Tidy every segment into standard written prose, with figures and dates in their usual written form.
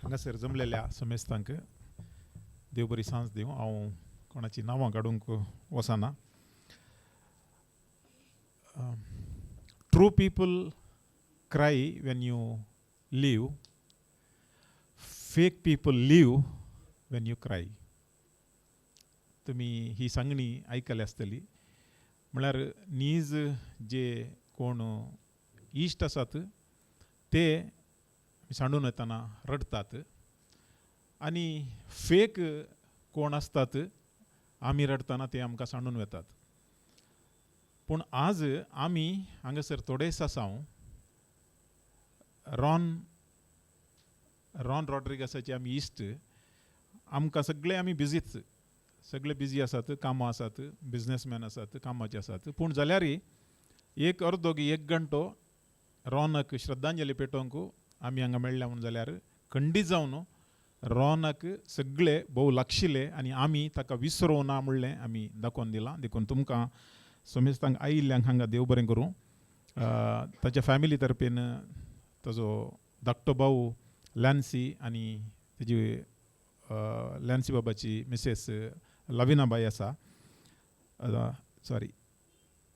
हांगासर जमलेल्या समेस्तांक देव बरी सांज दिवं. हांव कोणाची नांवां काडूंक वचना. True people cry when you leave, fake people leave when you cry. तुमी ही सांगणी आयकली आसतली. म्हळ्यार नीज जे कोण इश्ट आसात ते सांडून येतना रडतात आनी फेक कोण आसतात आमी रडतना ते आमकां सांडून वेतात. पूण आज आमी हांगासर थोडेच आसाव रॉन रॉड्रिगसाचे आमी इश्ट. आमकां सगळे आमी बिजीच, सगळे बिजी आसात, कामां आसात, बिझनेसमॅन आसात, कामाचे आसात. पूण जाल्यारय एक अर्दो की एक घंटो रॉनाक श्रद्धांजली पेटोवंक आमी हांगा मेळ्ळ्या म्हणून जाल्यार खंडीत जावन रॉनाक सगळे भोव लागशिले आनी आमी ताका विसरूं ना म्हणलें आमी दाखोवन दिलां. देखून तुमकां समेस्तांक आयिल्ल्यांक हांगा देव बरें करूं. ताच्या फॅमिली तर्फेन ताजो धाकटो भाऊ लॅन्सी आनी तेजी लॅन्सी बाबाची मिसेस लविनाबाई आसा,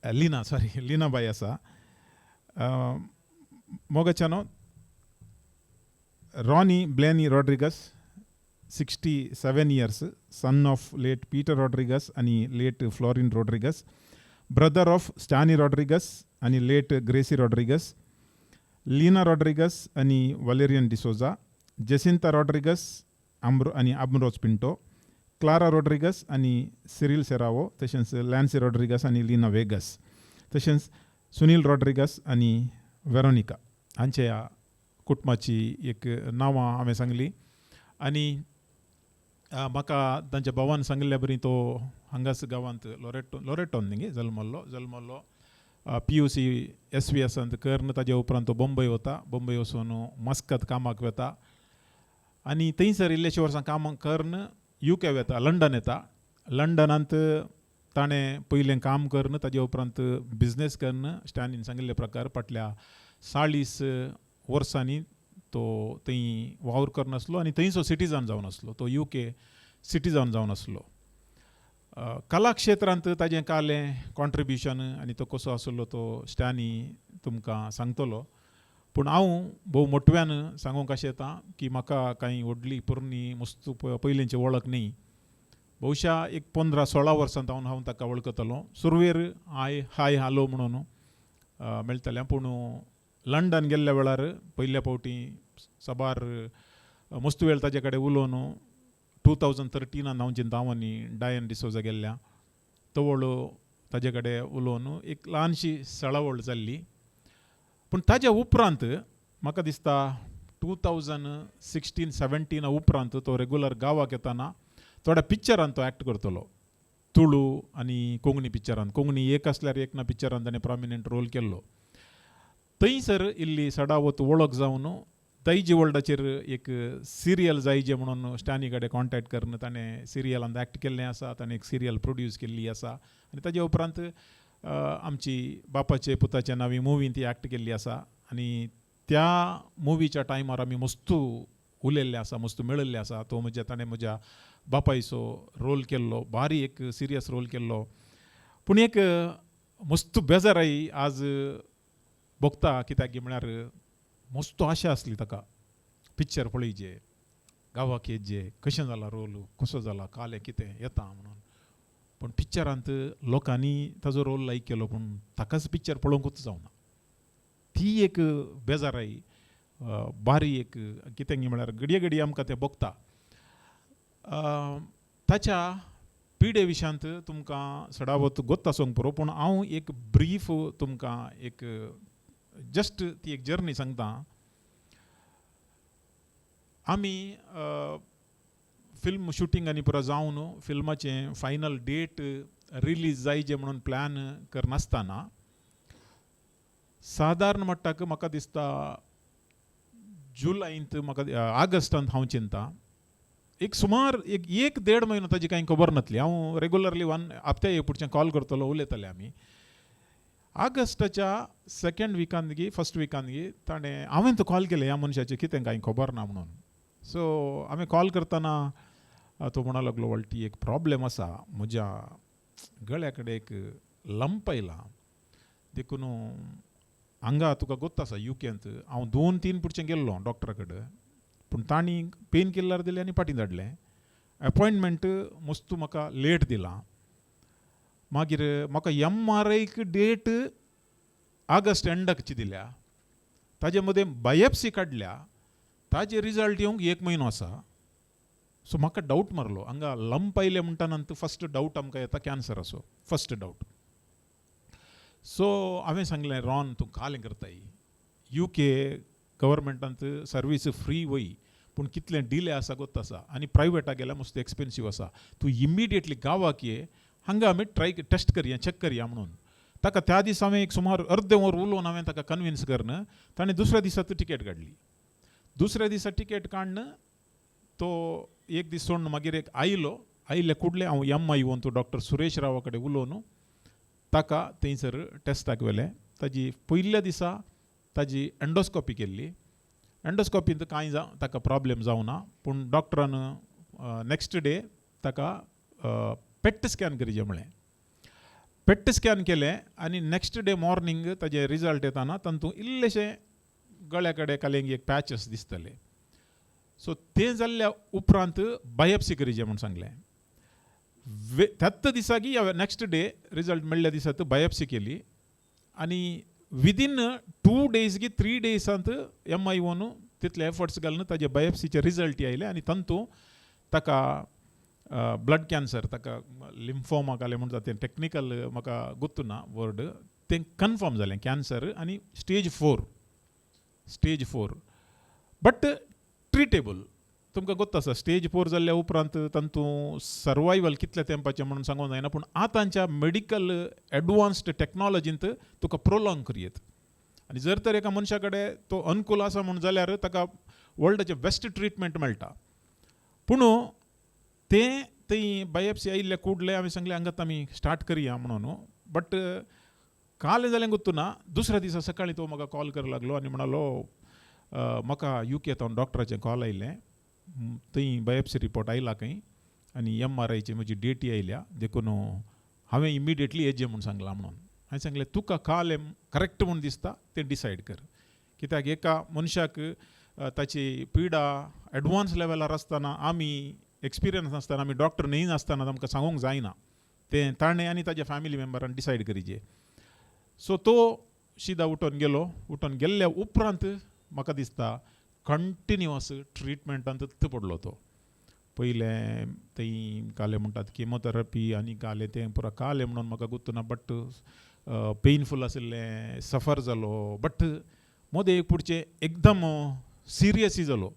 लिनाबाई आसा. मोगाच्यानो Ronnie Blaney Rodriguez, 67 years, son of late Peter Rodriguez and late Florin Rodriguez, brother of Stanley Rodriguez and late Gracie Rodriguez, Lina Rodriguez and Valerian D'Souza, Jacinta Rodriguez and Ambrose Pinto, Clara Rodriguez and Cyril Serravo, तशेंच Lance Rodriguez and Lina Vegas, तशेंच Sunil Rodriguez and Veronica. हांचे कुटुंबाची एक नांवां हांवें सांगली आनी म्हाका तांच्या भावान सांगल्या बरी तो हांगाच गांवांत लोरेटोन न्ही जल्मल्लो. PUC SVSंत करन ताज्या उपरांत तो बॉम्बे वता. बॉम्बे वचून मस्कत कामाक वता आनी थंयसर इल्लेशे वर्सां काम करन UK वेता, लंडन येता. लंडनांत ताणें पयलें काम करन ताज्या उपरांत बिझनेस करन स्टॅनीन सांगिल्ले प्रकार फाटल्या 40 वर्सांनी तो थंय वावर करनासलो आनी थंयचो सिटीजन जावन आसलो. तो UK सिटीजन जावन आसलो. कला क्षेत्रांत ताजें कालें कॉन्ट्रिब्युशन आनी तो कसो आसलो तो स्टॅनी तुमकां सांगतलो. पूण हांव भोव मोटव्यान सांगूंक अशें येता की म्हाका कांय व्हडली पुरणी मस्त पयलींची वळख न्ही. भोवशा एक 15-16 वर्सांत हांव ताका वळखतलो. सुरवेर हाय हालो म्हणून मेळटलें. पूण लंडन गेल्ल्या वेळार पयल्या फावटी साबार मस्त वेळ ताजे कडेन उलोवन 2013 हांव चिंतां आनी डायन डिसोजा गेल्ल्या तवळ ताजे कडेन उलोवन एक ल्हानशी सळावळ जाल्ली. पूण ताज्या उपरांत म्हाका दिसता 2016-17 उपरांत तो रेगुलर गांवाक येताना थोड्या पिक्चरांत तो एक्ट करतलो. तुळू आनी कोंकणी पिक्चरांत. कोंकणी एक आसल्यार एक ना पिक्चरांत ताणें प्रॉमिनंट रोल केल्लो. थंयसर इल्ली सडावत वळख जावन दैजिवर्ल्डाचेर एक सिरियल जायजे म्हणून स्टॅनी कडेन कॉन्टॅक्ट करन ताणें सिरियलांत एक्ट केल्लें आसा. ताणें एक सिरियल प्रोड्यूस केल्ली आसा आनी ताजे उपरांत आमची बापाचे पुताच्या नांवी मुवीन ती एक्ट केल्ली आसा. आनी त्या मुवीच्या टायमार आमी मस्त उलयल्ले आसा, मस्त मेळिल्ले आसा. तो ताणें म्हज्या बापायचो रोल केल्लो, भारी एक सिरियस रोल केल्लो. पूण एक मस्त बेजाराई आज भोगता. कित्याक म्हळ्यार मस्त आशा आसली ताका पिक्चर पळयचे, गांवाक येतजे, कशें जाला रोल, कसो जाला, कालें कितें येता म्हणून. पूण पिक्चरांत लोकांनी ताजो रोल लायक केलो पूण ताकाच पिक्चर पळोवंकूच जावना. ती एक बेजाराई बारी एक कितें म्हळ्यार घडये आमकां तें भोगता. ताच्या पिडे विशांत तुमकां सडावत गोत्त आसूंक पुरो. पूण हांव एक ब्रीफ तुमकां एक जस्ट ती एक जर्नी सांगता. आमी फिल्म शुटिंगांनी पुरो जावन फिल्माचें फायनल डेट रिलीज जायचे म्हणून प्लॅन करनासतना सादारण मट्टाक म्हाका दिसता जुलयात म्हाका ऑगस्टांत हांव चिंता एक सुमार एक देड म्हयनो ताजी कांय खबर नासली. हांव रेगुलरली हप्त्या एक पुढचें कॉल करतलो, उलयतले आमी. ऑगस्टाच्या सेकंड विकान गी फर्स्ट विकान गी ताणें हांवें तो कॉल केलें ह्या मनशाचें कितें कांय खबर ना म्हणून. सो हांवें कॉल करतना तो म्हणूंक लागलो वळटी एक प्रॉब्लेम आसा, म्हज्या गळ्या कडेन एक लंप आयला, देखून हांगा तुका गोत्ता आसा युकेंत हांव 2-3 पुरचें गेल्लो डॉक्टरा कडेन, पूण तांणी पेन किलर दिलें आनी फाटीं धाडलें. अपॉयंटमेंट मस्तू म्हाका लेट दिलां. मागीर म्हाका MRIक डेट ऑगस्ट एंडाकची दिल्या. ताजे मदें बायोप्सी काडल्या, ताजे रिजल्ट येवंक 1 म्हयनो आसा. सो म्हाका डावट मारलो, हांगा लंप आयले म्हणटा नंतर फस्ट डावट आमकां येता कॅन्सर असो, फस्ट डावट. सो हांवें सांगलें रॉन तूं कालें करताय, UK गव्हर्मेंटांत सर्वीस फ्री वय, पूण कितलें डिले आसा गोत्ता आसा, आनी प्रायवेटाक गेल्यार मस्त एक्सपेन्सीव आसा. तूं इमिडिएटली गांवाक ये, हांगा आमी टेस्ट करया, चॅक करया म्हणून. ताका त्या दीस हांवें एक सुमार अर्दें वर उलोवन हांवें ताका कन्विन्स करन ताणें दुसऱ्या दिसा टिकेट काडली. दुसऱ्या दिसा टिकेट काडन तो एक दीस सोडून मागीर एक आयले कुडले हांव MI येवन तो डॉक्टर सुरेश रावा कडेन उलोवन ताका थंयसर टेस्टाक व्हेलें. ताजी पयल्या दिसा ताजी एंडोस्कोपी केल्ली. एंडोस्कोपींत कांय ताका प्रॉब्लेम जावना, पूण डॉक्टरान नेक्स्ट डे ताका पेट स्कॅन करचें म्हळें. पेट स्कॅन केलें आनी नेक्स्ट डे मॉर्निंग ताजे रिजल्ट येताना तातूंत इल्लेशें गळ्या कडेन कालेंक एक पॅचस दिसतले. सो तें जाल्ल्या उपरांत बायोप्सी करचें म्हूण सांगलें. त्याच दिसाकी नेक्स्ट डे रिजल्ट मेळ्ळ्या दिसात बायोप्सी केली आनी विदीन 2 days की 3 days MI येवन तितले एफर्ट्स घालून ताजे बायोप्सीचे रिजल्ट आयले आनी तातूंत ताका ब्लड कॅन्सर, ताका लिम्फोमा जालें म्हणटा तें टेक्निकल म्हाका गुर्तू ना वर्ड, तें कन्फर्म जालें कॅन्सर आनी स्टेज 4 बट ट्रिटेबल. तुमकां गोत्ता आसा स्टेज 4 जाल्ल्या उपरांत तातूंत सर्वायवल कितल्या तेंपाचें म्हणून सांगूंक जायना, पूण आतांच्या मेडिकल एडवान्स्ड टॅक्नॉलॉजींत तुका प्रोलॉंग करयत. आनी जर तर एका मनशा कडेन तो अनुकूल आसा म्हणून जाल्यार ताका वर्ल्डाचें बेस्ट ट्रिटमेंट मेळटा. पूण तें थंय बायोप्सी आयिल्ल्या कुडले हांवें सांगलें हांगात आमी स्टार्ट करया म्हणून. बट कालें जालें गुर्तू ना, दुसऱ्या दिसा सकाळीं तो म्हाका कॉल करपाक लागलो आनी म्हणलो म्हाका UKंत डॉक्टराचें कॉल आयलें, थंय बायोप्सी रिपोर्ट आयला खंय आनी MRIची म्हजी डेटी आयल्या, देखून हांवें इमिडिएटली येजें म्हूण सांगलां म्हणून. हांवें सांगलें तुका कालें करेक्ट म्हूण दिसता तें डिसायड कर, कित्याक एका मनशाक ताची पिडा एडवान्स लेवलार आसतना आमी एक्सपिरियन्स नासतना आमी डॉक्टर न्ही नासतना आमकां सांगूंक जायना, तें ताणें आनी ताज्या फॅमिली मेंबरान डिसायड करिचें. सो तो शिदा उठोन गेल्ल्या उपरांत म्हाका दिसता कंटिन्युअस ट्रिटमेंटांत पडलो तो. पयलें थंय कालें म्हणटात केमोथेरपी आनी कालें तें पुरो कालें म्हणून म्हाका गुर्तू ना, बट पेनफूल आशिल्लें, सफर जालो, बट मोदें एक पुढचें एकदम सिरियस जालो.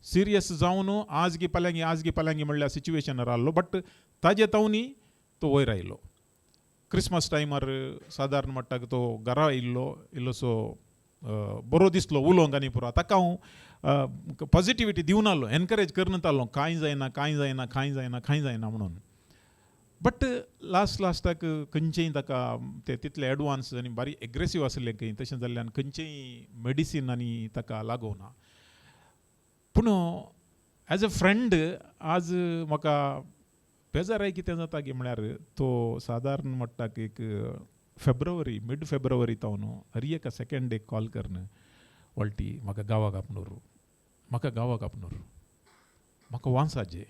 सिरियस जावन आज गी पल्यांगी म्हणल्यार सिच्युएशनार आहलो, बट ताजे तावनी तो वयर आयलो. क्रिसमस टायमार सादारण म्हणटाक तो घरा इल्लोसो बरो दिसलो उलोवंक आनी पुरो. ताका हांव पॉजिटिविटी दिवन आहलो, एनकरेज करनत आहलो, कांय जायना म्हणून. बट लास्टाक खंयचेंय ताका तें तितलें एडवान्स आनी बारीक एग्रेसीव आसलें खंय, तशें जाल्ल्यान खंयचेंय मेडिसीन आनी ताका लागोना. पूण एज अ फ्रेंड आज म्हाका बेजाराय कितें जाता गे म्हळ्यार तो सादारण म्हणटाक एक मिड फेब्रुवारी तावन हरी एका सेकंड एक कॉल करन वळटी म्हाका गांवाक आपणूर म्हाका वांसाजे,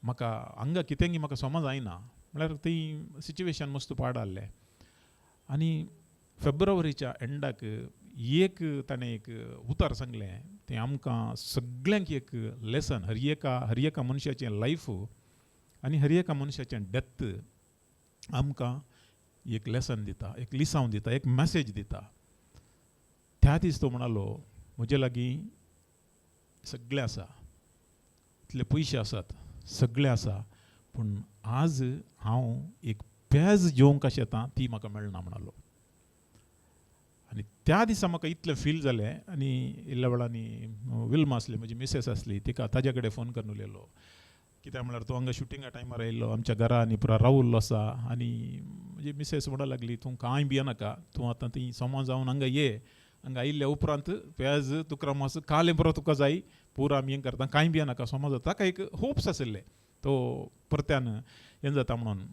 म्हाका हांगा कितेंगी म्हाका समज आयना म्हळ्यार थंय सिच्युएशन मस्त पाड आहलें. आनी फेब्रुवारीच्या एंडाक ताणें एक उतार सांगलें, तें आमकां सगळ्यांक एक लेसन, हर एका मनशाचें लायफ आनी हर एका मनशाचें डेथ आमकां एक लेसन दिता, एक लिसांव दिता, एक मॅसेज दिता. त्या दीस तो म्हणलो म्हजे लागीं सगळें आसा, इतले पयशे आसात, सगळें आसा, पूण आज हांव एक पेज जेवंक कशें येता ती म्हाका मेळना म्हणलो. आनी त्या दिसा म्हाका इतलें फील जालें. आनी इल्ल्या वेळांनी विल्मा आसली म्हजी मिसेस आसली, तिका ताजे कडेन फोन करून उलयलो, कित्याक म्हळ्यार तो हांगा शुटिंगा टायमार आयिल्लो, आमच्या घरा आनी पुरा रावुल्लो आसा. आनी म्हजी मिसेस म्हणूंक लागली तूं कांय भियेनाका, तूं आतां थंय समज जावन हांगा ये, हांगा आयिल्ल्या उपरांत पेज तुका मातसो कालें बरो तुका जाय, पुरा आमी हें करता कांय बी नाका समज ताका एक होप्स आसले तो परत्यान हें जाता म्हणून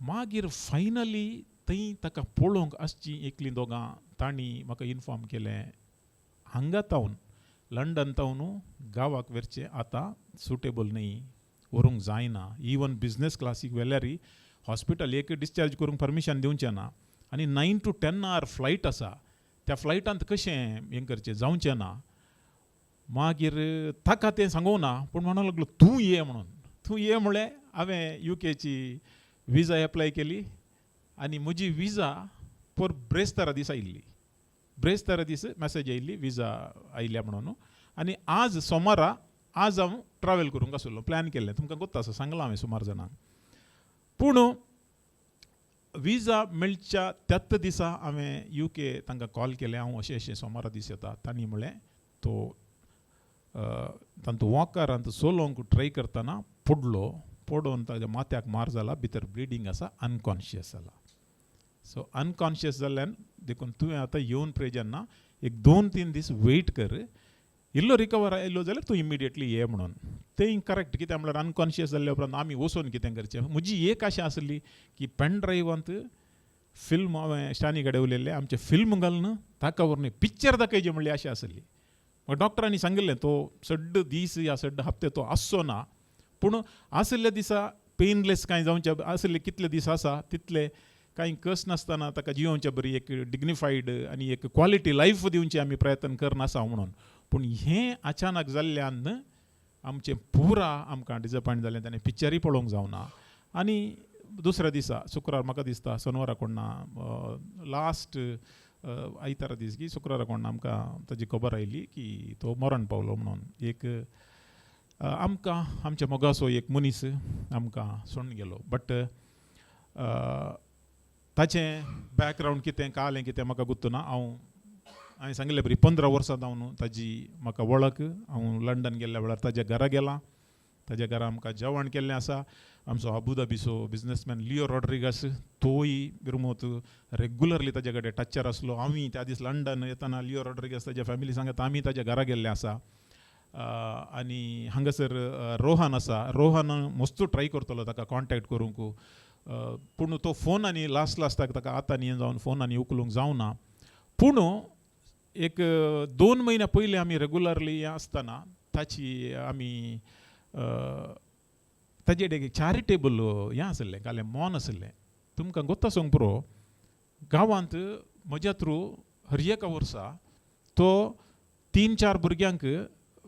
मागीर फायनली थंय ताका पळोवंक आसची एकलीं दोगां तांणी म्हाका इन्फॉर्म केलें हांगा तावन लंडन तावन गांवाक व्हरचें आतां सुटेबल न्ही व्हरूंक जायना इवन बिझनेस क्लासीक व्हेल्यारय हॉस्पिटल एक डिस्चार्ज करूंक परमिशन दिवचें ना आनी 9 to 10 hour फ्लायट आसा त्या फ्लायटांत कशें हें करचें जावचें ना मागीर ताका तें सांगूं ना पूण म्हणूंक लागलो तूं ये म्हणून तूं ये म्हळें हांवें UKची विजा एप्लाय केली आनी म्हजी विजा पर ब्रेस्तारा दीस आयिल्ली ब्रेस्तारा दीस मॅसेज आयिल्ली विजा आयल्या म्हणून आनी आज सोमारा आज हांव ट्रॅवल करूंक आसलो प्लॅन केल्लें तुमकां गोत्ता आसा सांगलां हांवें सुमार जाणांक पूण विजा मेळच्या त्याच दिसा हांवें UK तांकां कॉल केलें हांव अशें अशें सोमारा दीस येता तांणी म्हळें तो तांचो वॉकरांत सोलोंक ट्राय करतना पडोवन ताच्या माथ्याक मार जाला भितर ब्लिडींग आसा अनकॉन्शियस जाला सो अनकॉन्शियस जाल्ल्यान देखून तुवें आतां येवन प्रे जेन्ना एक 2-3 दीस वेट कर इल्लो रिकवर आयलो जाल्यार तूं इमिडिएटली ये म्हणून तें करेक्ट कित्याक म्हळ्यार अनकॉन्शियस जाल्ल्या उपरांत आमी वचून कितें करचें म्हजी एक आशा आसली की पेन ड्रायवांत फिल्म हांवें स्टानी कडेन उलयल्लें आमचें फिल्म घालून ताका व्हरून पिक्चर दाखयचें म्हणली आशा आसली म्हाका डॉक्टरांनी सांगिल्लें तो सड्ड दीस या सड्ड हप्ते तो आसचो ना पूण आसल्या दिसा पेनलेस कांय जावचें आसले कितले दीस आसा तितले कांय कस नासतना ताका जियोवचें बरी एक डिग्निफायड आनी एक क्वॉलिटी लायफ दिवचें आमी प्रयत्न करनासा म्हणून पूण हें अचानक जाल्ल्यान आमचें पुरा आमकां डिसअपॉयंट जालें ताणें पिक्चरूय पळोवंक जावना आनी दुसऱ्या दिसा शुक्रार म्हाका दिसता शेनवारा कोणना लास्ट आयतारा दीस की शुक्रारा कोणना आमकां ताजी खबर आयली की तो मरण पावलो म्हणून एक आमकां आमच्या मोगाचो एक मनीस आमकां सोडून गेलो बट ताचें बॅकग्रावंड कितें कालें कितें म्हाका गुर्तू ना हांवें सांगिल्लें बरी 15 वर्सां जावन ताजी म्हाका वळख हांव लंडन गेल्ल्या वेळार ताज्या घरा गेलां ताज्या घरा आमकां जेवण केल्लें आसा आमचो अबुधाबीचो बिझनेसमॅन लिओ रॉड्रिगस तोय बिरमोत रेग्युलरली ताजे कडेन टचार आसलो हांवूय त्या दीस लंडन येतना लिओ रॉड्रिगस ताज्या फॅमिली सांगत आमी ताज्या घरा गेल्ले आसा आनी हांगासर रोहन आसा रोहन मस्तू ट्राय करतलो ताका कॉन्टॅक्ट करूंक पूण तो फोन आनी लास्टाक ताका आतां न्ही जावन फोन आनी उखलूंक जावना पूण एक 2 म्हयने पयलीं आमी रेग्युलरली हें आसतना ताची आमी ताजे एक चॅरिटेबल हें आसलें कालें मोन आसलें तुमकां गोत्ता सांग पुरो गांवांत म्हज्या थ्रू हर एका वर्सा तो 3-4 भुरग्यांक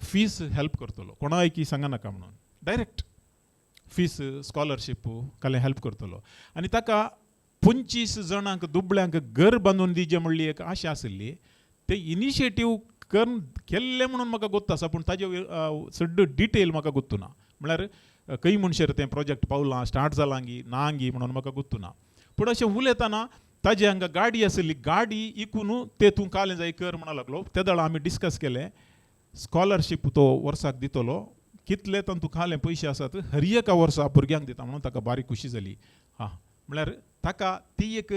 फीस हेल्प करतलो कोणायकी सांगनाका म्हणून डायरेक्ट फीस स्कॉलरशीप कालें हेल्प करतलो आनी ताका 25 जाणांक दुबळ्यांक घर बांदून दिवचें म्हणली एक आशा आसली ते इनिशिएटीव केल्लें म्हणून म्हाका गोत्ता आसा पूण ताजे सड्ड डिटेल म्हाका गुर्तू ना म्हळ्यार खंय म्हणशेर तें प्रोजेक्ट पावलां स्टार्ट जालांगी नांगी म्हणून म्हाका गुर्तू ना पूण अशें उलयतना ताजे हांगा गाडी आसली गाडी इकून ते तूं कालें जाय कर म्हणूंक लागलो त्या दाळा आमी डिस्कस केलें स्कॉलरशीप तो वर्साक दितलो कितले तातूंत खालें पयशे आसात हर एका वर्सा भुरग्यांक दिता म्हणून ताका बारीक खुशी जाली म्हळ्यार ताका ती एक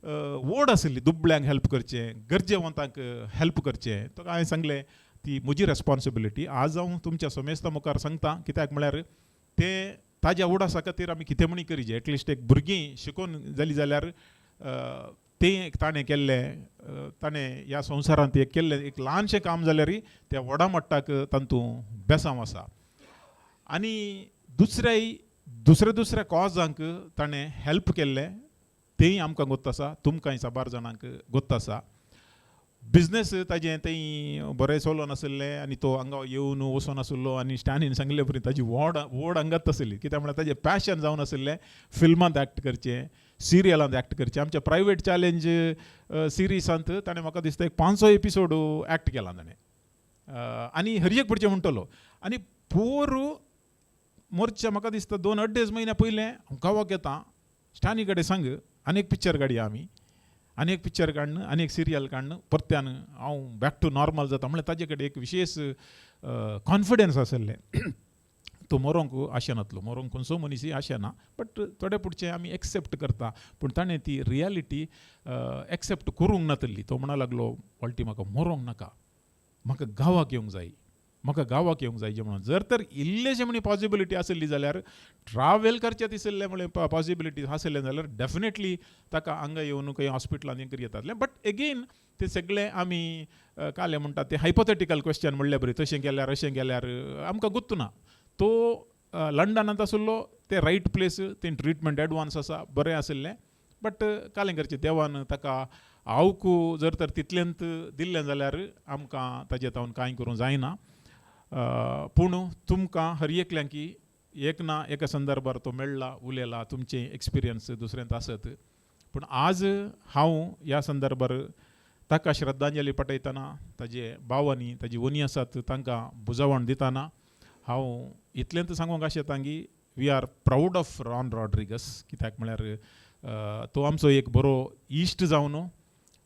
ओड आसली दुबळ्यांक हेल्प करचें गरजेवंतांक हेल्प करचें ताका हांवें सांगलें ती म्हजी रेस्पॉन्सिबिलिटी आज हांव तुमच्या समेस्ता मुखार सांगता कित्याक म्हळ्यार तें ताज्या ओडासा खातीर आमी कितें म्हणी करीचे एटलिस्ट एक भुरगीं शिकून जालीं जाल्यार तें ताणें केल्लें ताणें ह्या संवसारांत एक केल्लें एक ल्हानशें काम जाल्यारय त्या व्हडा मट्टाक तातूंत बेसांव आसा आनी दुसऱ्या कॉजांक ताणें हेल्प केल्लें तेंय आमकां गोत्त आसा तुमकांय साबार जाणांक गोत्त आसा बिझनेस ताजें थंय बरें चलोन आसलें आनी तो हांगा येवन वचून आसलो आनी स्टॅनीन सांगलें बरी ताजी व्हड अंगात आसली कित्याक म्हळ्यार ताजें पॅशन जावन आसलें फिल्मांत एक्ट करचें सिरियलांत एक्ट करचें आमच्या प्रायवेट चॅलेंज सिरिजांत ताणें म्हाका दिसता एक 500 एपिसोड एक्ट केला ताणें आनी हर एक पुढचें म्हणटलो आनी पोर मोर्च्या म्हाका दिसता 2-2.5 म्हयने पयलें हांव गांवाक येता स्टॅनी कडेन सांग आनीक पिक्चर काडया आमी आनीक पिक्चर काडन आनीक सिरियल काडन परत्यान हांव बॅक टू नॉर्मल जाता म्हळ्यार ताजे कडेन एक विशेश कॉन्फिडन्स आसलें तो मरोंक आशा नासलो मरोंक खंयचो मनीसय आशा ना बट थोडे पुढचें आमी एक्सेप्ट करता पूण ताणें ती रियलिटी एक्सेप्ट करूंक नातली तो म्हणूंक लागलो वळटी म्हाका मरोंक नाका म्हाका गांवाक येवंक जाय म्हाका गांवाक येवंक जायचें म्हणून. जर तर इल्लेशें म्हणी पॉसिबिलिटी आसली जाल्यार ट्रॅव्हल करचें दिसलें म्हळ्यार पॉसिबिलिटी आसलें जाल्यार डेफिनेटली ताका हांगा येवन खंय हॉस्पिटलांत हें येतालें. बट एगेन तें सगळें आमी काले म्हणटात तें हायपोथेटिकल क्वेश्चन म्हणलें बरें, तशें गेल्यार अशें गेल्यार आमकां गुर्तू ना. तो लंडनांत आसलो, तें रायट प्लेस, तें ट्रिटमेंट एडवान्स आसा, बरें आसलें. बट कालें करचें देवान ताका हांवकू जर तर तितलेंत दिल्लें जाल्यार आमकां ताजे तावन कांय करूं जायना. पूण तुमकां हर एकल्यांक एक ना एका संदर्भार तो मेळ्ळा, उलयला, तुमचे एक्सपिरियन्स दुसऱ्यांत आसत. पूण आज हांव ह्या संदर्भार ताका श्रद्धांजली पटयतना, ताजे भावांनी ताजी वनी आसात तांकां बुजावण दितना हांव इतलेंत सांगूंक आशेतां की we are proud of Ron Rodrigues. कित्याक म्हळ्यार तो आमचो एक बरो इश्ट जावन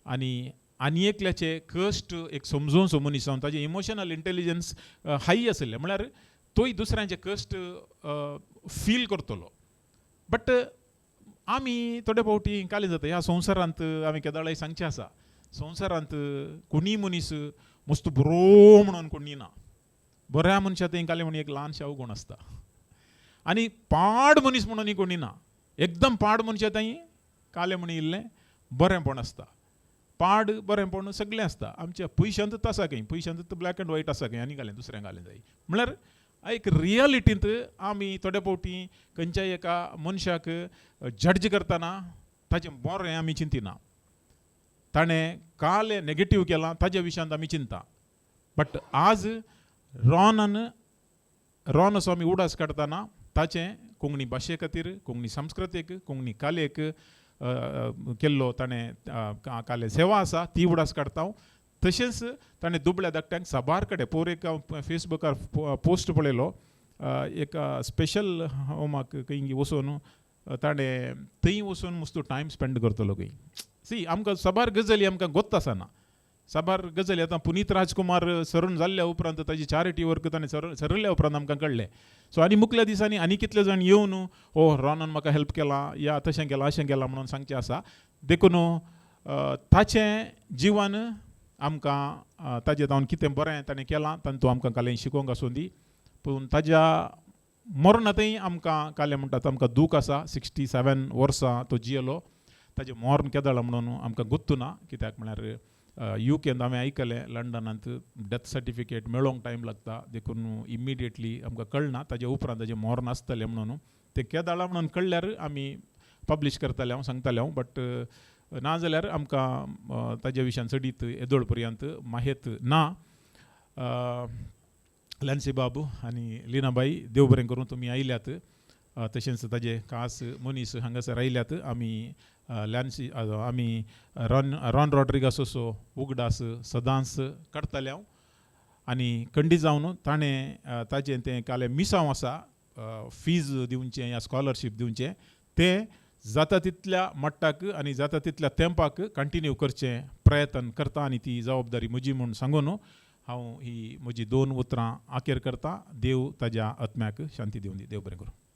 आनी एकल्याचे कश्ट एक समजून मनीस जावन ताजें इमोशनल इंटेलिजन्स हाय आसलें. म्हळ्यार तोय दुसऱ्यांचे कश्ट फील करतलो. बट आमी थोडे फावटी कालें जाता ह्या संवसारांत आमी केदाळाय सांगचें आसा, संवसारांत कोणीय मनीस मस्त बरो म्हणून कोणी ना. बऱ्या मनशां थंय कालें म्हणून एक ल्हानशें अवगुण आसता. आनी पाड मनीस म्हणून कोणी ना. एकदम पाड मनशां थंय कालें म्हणून इल्लें बरेंपण आसता. पाड बरेंपण सगळें आसता. आमच्या पयशांत आसा खंय, पयशांत ब्लॅक एंड व्हायट आसा खंय, आनी घालें दुसऱ्यांक घालें जाय. म्हळ्यार एक रियलिटींत आमी थोडे फावटी खंयच्याय एका मनशाक जड्ज करतना ताजें बरें आमी चिंतिना. ताणें कालें नेगेटीव केलां ताज्या विशयांत आमी चिंता. बट आज रॉन असो आमी उडास काडटना ताचें कोंकणी भाशे खातीर, कोंकणी संस्कृतेक, कोंकणी कालेक केल्लो ताणें काले सेवा आसा ती उडास काडटा हांव. तशेंच ताणें दुबळ्या धाकट्यांक साबार कडेन पयर एक हांव फेसबुकार पोस्ट पळयलो, एक स्पेशल होमाक खंय वचून ताणें थंय वचून मस्त टायम स्पेंड करतलो खंय. सी आमकां साबार गजाली आमकां गोत्त आसना. साबार गजाली आतां पुनीत राजकुमार सरून जाल्ल्या उपरांत ताजी चॅरिटी वर्क ताणें सरल्या उपरांत आमकां कळ्ळें. सो आनी मुखल्या दिसांनी आनी कितले जाण येवन रॉनान म्हाका हेल्प केला, या तशें केलां अशें केलां म्हणून सांगचें आसा. देखून ताचें जिवन आमकां ताजे जावन कितें बरें ताणें केलां तातूंत आमकां कालें शिकोवंक आसूं दी. पूण ताज्या मरणांतय आमकां कालें म्हणटात आमकां दूख आसा. 67 वर्सां तो जियेलो. ताजें मरण केदळां म्हणून आमकां गुर्तू ना. कित्याक म्हळ्यार युकेंत हांवें आयकलें लंडनांत डेथ सर्टिफिकेट मेळोवंक टायम लागता. देखून इमिडिएटली आमकां कळना ताज्या उपरांत ताजें मरण आसतलें म्हणून. तें केदाळां म्हणून कळ्ळ्यार आमी पब्लीश करतले हांव सांगतलें हांव. बट नाजाल्यार आमकां ताज्या विशयान चडीत येदोळ पर्यंत माहेत ना. लॅन्सी बाबू आनी लिनाबाई देव बरें करूं तुमी आयल्यात. तशेंच ताजे खास मनीस हांगासर आयल्यात. आमी रॉन रॉड्रिगस असो उगडास सदांच काडटले हांव. आनी खंडी जावन ताणें ताजें तें कालें मिसांव आसा फीज दिवचें या स्कॉलरशीप दिवचें तें जाता तितल्या मट्टाक आनी जाता तितल्या तेंपाक कंटिन्यू करचें प्रयत्न करता. आनी ती जबाबदारी म्हजी म्हूण सांगून हांव ही म्हजी 2 उतरां आखेर करतां. देव ताज्या आत्म्याक शांती दिवं दी. देव बरें करूं.